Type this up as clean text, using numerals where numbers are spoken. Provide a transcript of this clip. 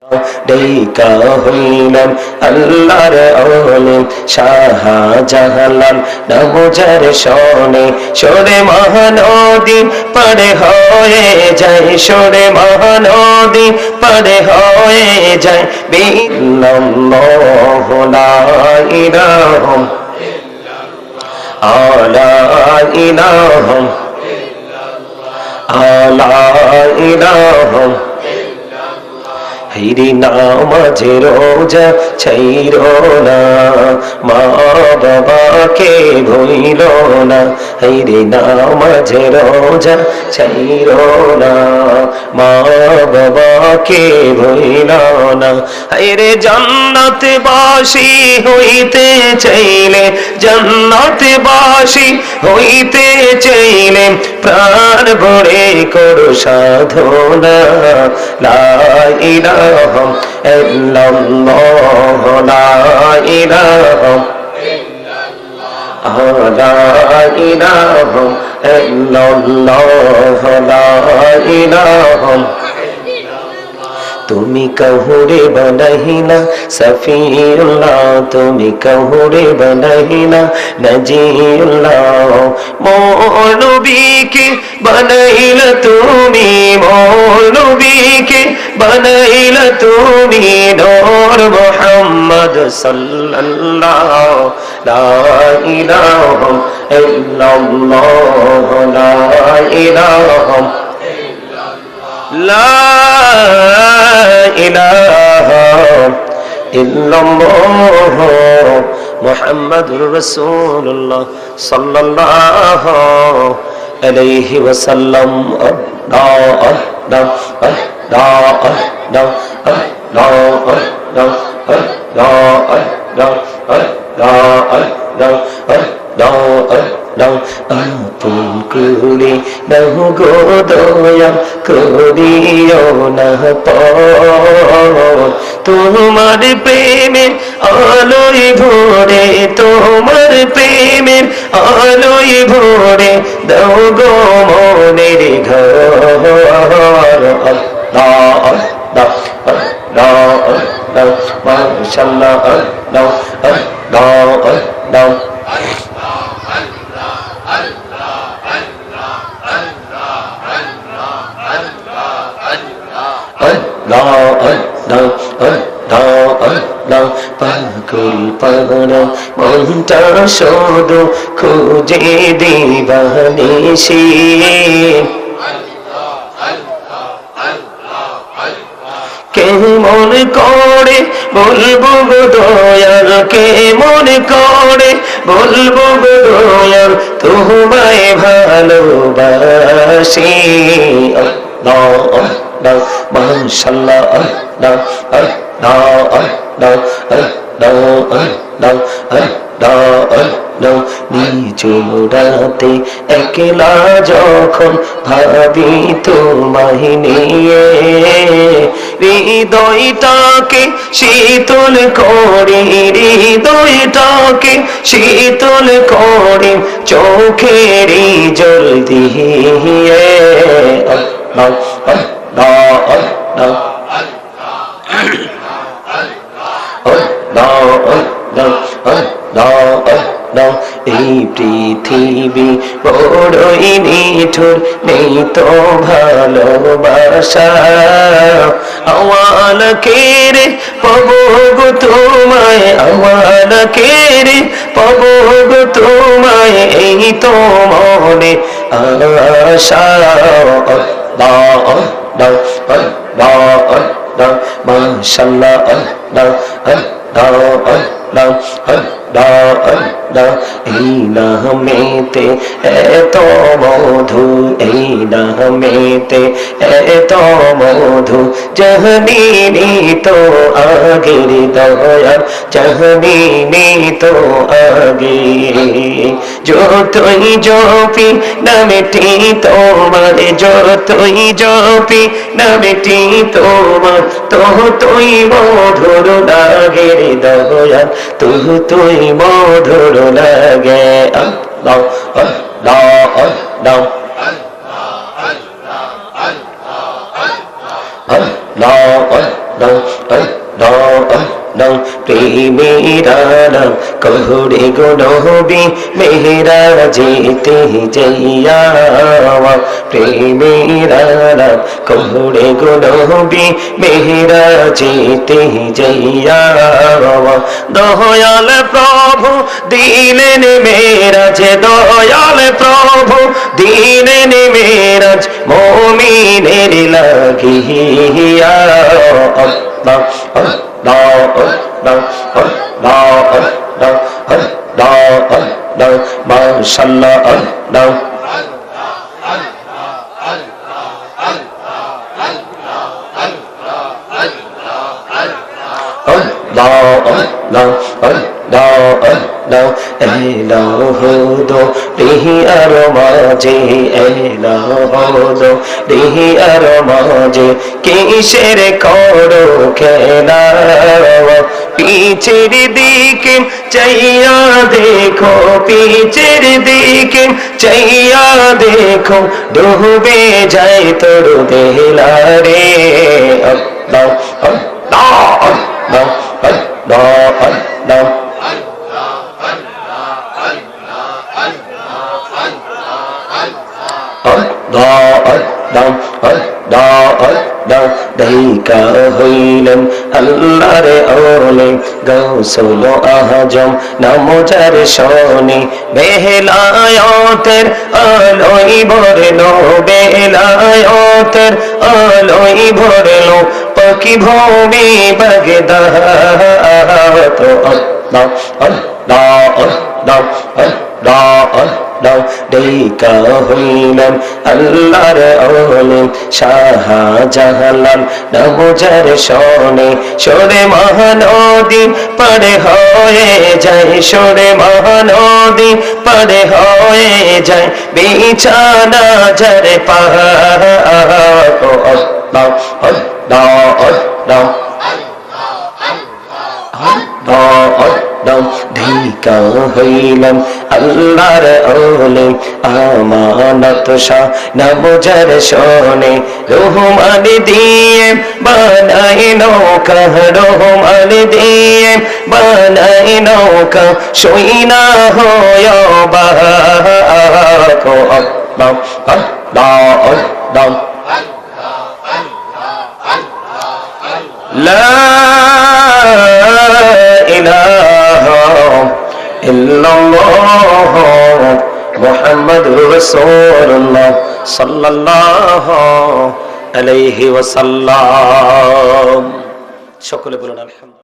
ডেকা হইলেন আল্লাহর আলিম শাহজাহান নবুজার শোনে সরে মহানদী পারে হয়ে যায় সরে মহানদী পারে হয়ে যায় বিল্লাল্লাহু লা ইলাহা আলা ইলাহা আলা ইলাহা হিরি নামাজে রোজা ছাইরো না মা বাবাকে ভুইল না হিরি নামাজে রোজা ছাইরো না মা বাবাকে ভুইল না হিরে জান্নাতে বাসী হইতে চাইলে জান্নাতে বাসী হইতে চাইলে প্রাণ ভরে করো সাধনা লা ইলাহা ইল্লাল্লাহ লা ইলাহা লা ইলাহা ইল্লাল্লাহ লা ইলাহা তুমি কাহুরে বানাইলা সফিউল্লাহ তুমি কাহুরে বানাইলা নজিউল্লাহ মৌলবীকে বানাইলা তুমি মৌলবীকে বানাইলা তুমি নূর মুহাম্মদ সাল্লাল্লাহু লা ইলাহা ইল্লাল্লাহ লা ইলাহা লা ইলাহা ইল্লাল্লাহ মুহাম্মাদুর রাসূলুল্লাহ সাল্লাল্লাহু আলাইহি ওয়াসাল্লাম আপন করে নাও গো দয়া করিও না পর তোমার প্রেমের আলোয় ভরে তোমার প্রেমের আলোয় ভরে দাও গো মনের ঘর মাশাআল্লাহ পাগল পাগলা মনটা শুধু খুঁজে দিবানিশি কেমন করে বলবো গো দয়াল কেমন করে বলবো গো দয়াল তোমায় ভালোবাসি মাশাআল্লাহ নিচুরাতে একলা যখন ভাবি তোমায় নিয়ে হৃদয়টাকে শীতল করি হৃদয়টাকে শীতল করি চোখেরই জল দিয়ে এই পৃথিবী বড়ই নিঠুর নেই তো ভালোবাসা আওয়াল কেরে পাবো গো তোমায় আওয়াল কেরে পাবো গো তোমায় এই তো মনে আশা মাশাআল্লাহ এই নামেতে এত মধু এই নামেতে এত মধু জাহানি তো আগের দয়াল জাহানি তো আগে যতই জপি নামটি তোমার যতই জপি নামটি তোমার তুই মধুর লাগে দয়াল তুই মধুর লাগে আল্লাহ আল্লাহ আল্লাহ আল্লাহ আল্লাহ প্রেমেরা নাম কহুরে গো নবী মেরাজেতে যাইয়া প্রেমেরা নাম কহুরে গো নবী মেরাজেতে যাইয়া দয়াল প্রভু দিলেন মেরাজ দয়াল প্রভু দিলেন মেরাজ মুমিনের লাগিয়া আল্লাহ মাশাআল্লাহ আল্লাহ এলাহদো রিহি আর মাঝে এলাহদো রিহি আর মাঝে কিসের করো খেলা পিছের দিকে চাইয়া দেখো পিছের দিকে চাইয়া দেখো ডুবে যায় তোর বেলা রে আল্লাহ আল্লাহ আল্লাহ আল্লাহ আল্লাহ দাইকা হইলেন আল্লাহর ওলে গৌসুল আজম নামজার শোনে বেলায়েতের আলোয় ভরলো বেলায়েতের আলোয় ভরলো পাখি ভূমি বাগদাদ আল্লাহ আল্লাহ আল্লাহ আল্লাহ ডেকা হইলেন আল্লাহর ওলে শাহজালাল নামজার শোনে সরে মহানদী পারে হয়ে যায় সরে মহানদী পারে হয়ে যায় বিছানা যারে পাহাড় আল্লাহ আল্লাহ আল্লাহ ধিকা হইলাম আল্লাহর ওলে আমানত শাহ নামজার শোনে রহমান দিয়ে বানাই নৌকা রহমান দিয়ে বানাই নৌকা সইনা হয় বাকো আল্লাহ আল্লাহ আল্লাহ লা ইলাহা ইল্লাল্লাহ মুহাম্মাদুর রাসূলুল্লাহ সাল্লাল্লাহু আলাইহি ওয়াসাল্লাম সকলে বলুন আলহামদুলিল্লাহ।